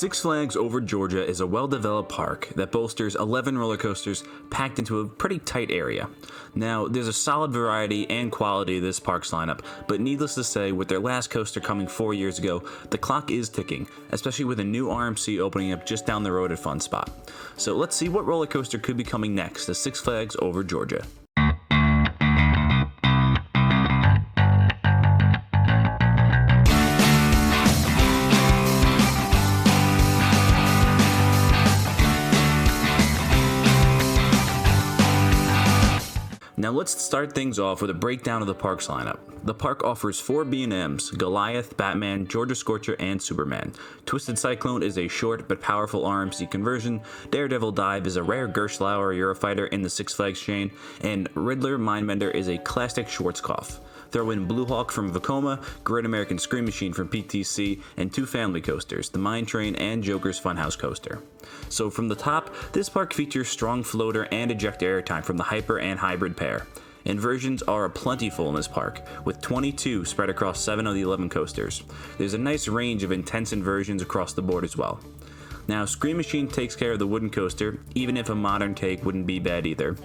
Six Flags Over Georgia is a well-developed park that bolsters 11 roller coasters packed into a pretty tight area. Now, there's a solid variety and quality of this park's lineup, but needless to say, with their last coaster coming 4 years ago, the clock is ticking, especially with a new RMC opening up just down the road at Fun Spot. So let's see what roller coaster could be coming next to Six Flags Over Georgia. Now let's start things off with a breakdown of the park's lineup. The park offers 4 B&Ms, Goliath, Batman, Georgia Scorcher, and Superman. Twisted Cyclone is a short but powerful RMC conversion, Daredevil Dive is a rare Gerstlauer Eurofighter in the Six Flags chain, and Riddler Mindbender is a classic Schwarzkopf. Throw in Blue Hawk from Vekoma, Great American Scream Machine from PTC, and 2 family coasters, the Mine Train and Joker's Funhouse coaster. So from the top, this park features strong floater and ejector airtime from the Hyper and Hybrid pair. Inversions are plentiful in this park, with 22 spread across 7 of the 11 coasters. There's a nice range of intense inversions across the board as well. Now, Scream Machine takes care of the wooden coaster, even if a modern take wouldn't be bad either.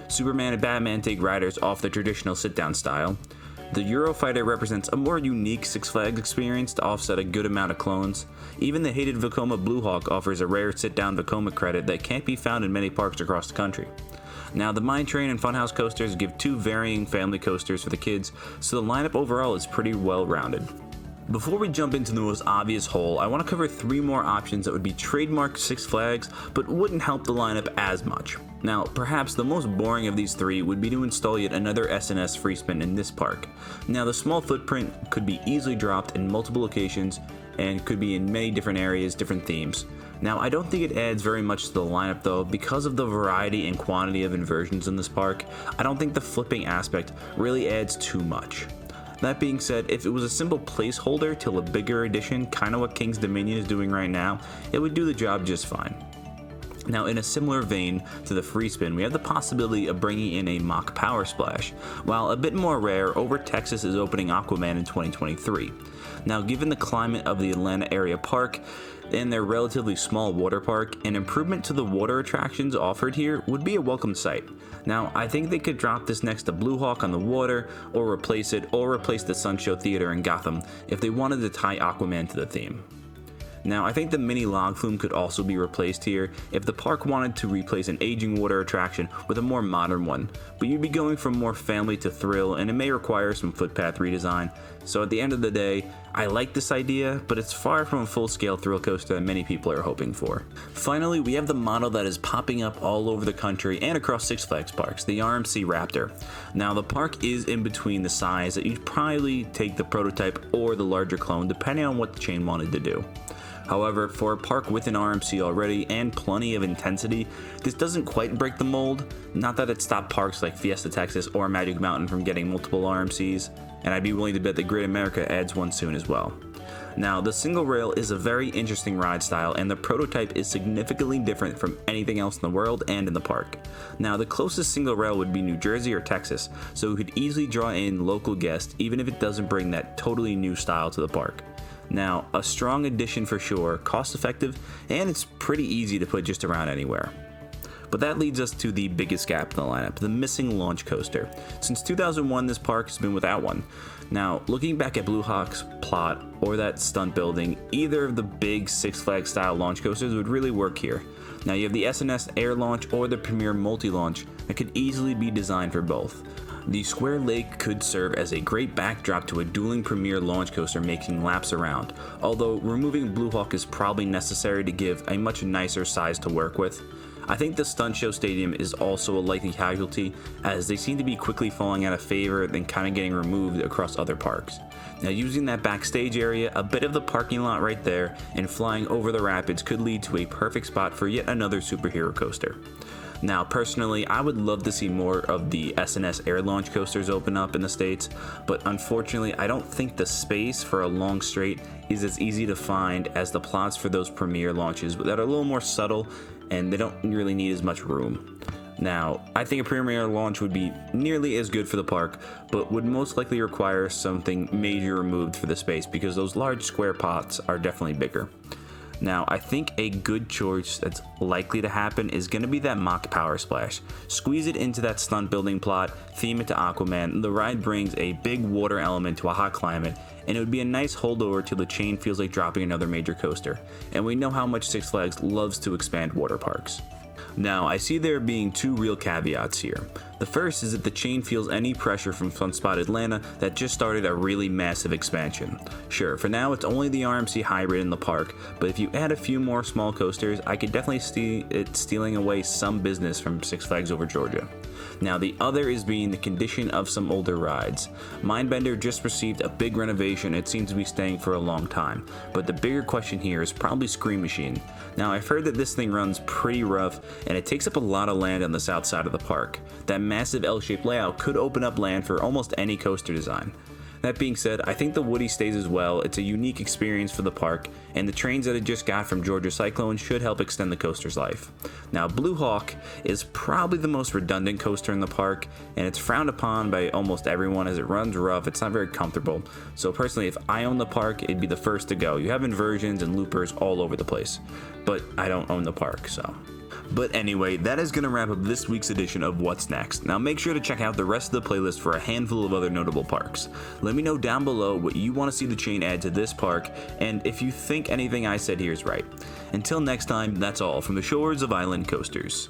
Superman and Batman take riders off the traditional sit-down style. The Eurofighter represents a more unique Six Flags experience to offset a good amount of clones. Even the hated Vekoma Blue Hawk offers a rare sit-down Vekoma credit that can't be found in many parks across the country. Now, the Mine Train and Funhouse coasters give 2 varying family coasters for the kids, so the lineup overall is pretty well rounded. Before we jump into the most obvious hole, I want to cover 3 more options that would be trademark Six Flags but wouldn't help the lineup as much. Now, perhaps the most boring of these 3 would be to install yet another SNS free spin in this park. Now, the small footprint could be easily dropped in multiple locations and could be in many different areas, different themes. Now, I don't think it adds very much to the lineup though, because of the variety and quantity of inversions in this park. I don't think the flipping aspect really adds too much. That being said, if it was a simple placeholder till a bigger edition, kinda what King's Dominion is doing right now, it would do the job just fine. Now, in a similar vein to the free spin, we have the possibility of bringing in a mock Power Splash. While a bit more rare, Over Texas is opening Aquaman in 2023. Now, given the climate of the Atlanta area park and their relatively small water park, an improvement to the water attractions offered here would be a welcome sight. Now, I think they could drop this next to Blue Hawk on the water, or replace the Sunshow Theater in Gotham if they wanted to tie Aquaman to the theme. Now, I think the mini log flume could also be replaced here if the park wanted to replace an aging water attraction with a more modern one, but you'd be going from more family to thrill, and it may require some footpath redesign. So at the end of the day, I like this idea, but it's far from a full-scale thrill coaster that many people are hoping for. Finally, we have the model that is popping up all over the country and across Six Flags parks, the RMC Raptor. Now, the park is in between the size that you'd probably take the prototype or the larger clone, depending on what the chain wanted to do. However, for a park with an RMC already and plenty of intensity, this doesn't quite break the mold. Not that it stopped parks like Fiesta Texas or Magic Mountain from getting multiple RMCs, and I'd be willing to bet that Great America adds one soon as well. Now, the single rail is a very interesting ride style, and the prototype is significantly different from anything else in the world and in the park. Now, the closest single rail would be New Jersey or Texas, so we could easily draw in local guests even if it doesn't bring that totally new style to the park. Now, a strong addition for sure, cost effective, and it's pretty easy to put just around anywhere. But that leads us to the biggest gap in the lineup, the missing launch coaster. Since 2001, this park has been without one. Now, looking back at Blue Hawk's plot or that stunt building, either of the big Six Flags style launch coasters would really work here. Now, you have the SNS Air Launch or the Premier Multi-Launch that could easily be designed for both. The square lake could serve as a great backdrop to a dueling Premier launch coaster making laps around, although removing Blue Hawk is probably necessary to give a much nicer size to work with. I think the Stunt Show Stadium is also a likely casualty, as they seem to be quickly falling out of favor and kind of getting removed across other parks. Now, using that backstage area, a bit of the parking lot right there, and flying over the rapids could lead to a perfect spot for yet another superhero coaster. Now, personally, I would love to see more of the SNS Air Launch coasters open up in the States, but unfortunately, I don't think the space for a long straight is as easy to find as the plots for those Premier launches that are a little more subtle and they don't really need as much room. Now, I think a Premier launch would be nearly as good for the park, but would most likely require something major removed for the space because those large square pots are definitely bigger. Now, I think a good choice that's likely to happen is going to be that mock power splash. Squeeze it into that stunt building plot, theme it to Aquaman. The ride brings a big water element to a hot climate, and it would be a nice holdover till the chain feels like dropping another major coaster. And we know how much Six Flags loves to expand water parks. Now, I see there being two real caveats here. The first is that the chain feels any pressure from Sunspot Atlanta that just started a really massive expansion. Sure, for now it's only the RMC hybrid in the park, but if you add a few more small coasters, I could definitely see it stealing away some business from Six Flags Over Georgia. Now, the other is being the condition of some older rides. Mindbender just received a big renovation. It seems to be staying for a long time, but the bigger question here is probably Scream Machine. Now, I've heard that this thing runs pretty rough and it takes up a lot of land on the south side of the park. That massive L-shaped layout could open up land for almost any coaster design. That being said, I think the Woody stays as well. It's a unique experience for the park, and the trains that it just got from Georgia Cyclone should help extend the coaster's life. Now, Blue Hawk is probably the most redundant coaster in the park, and it's frowned upon by almost everyone as it runs rough. It's not very comfortable. So personally, if I own the park, it'd be the first to go. You have inversions and loopers all over the place, but I don't own the park, so. But anyway, that is going to wrap up this week's edition of What's Next. Now make sure to check out the rest of the playlist for a handful of other notable parks. Let me know down below what you want to see the chain add to this park, and if you think anything I said here is right. Until next time, that's all from the shores of Island Coasters.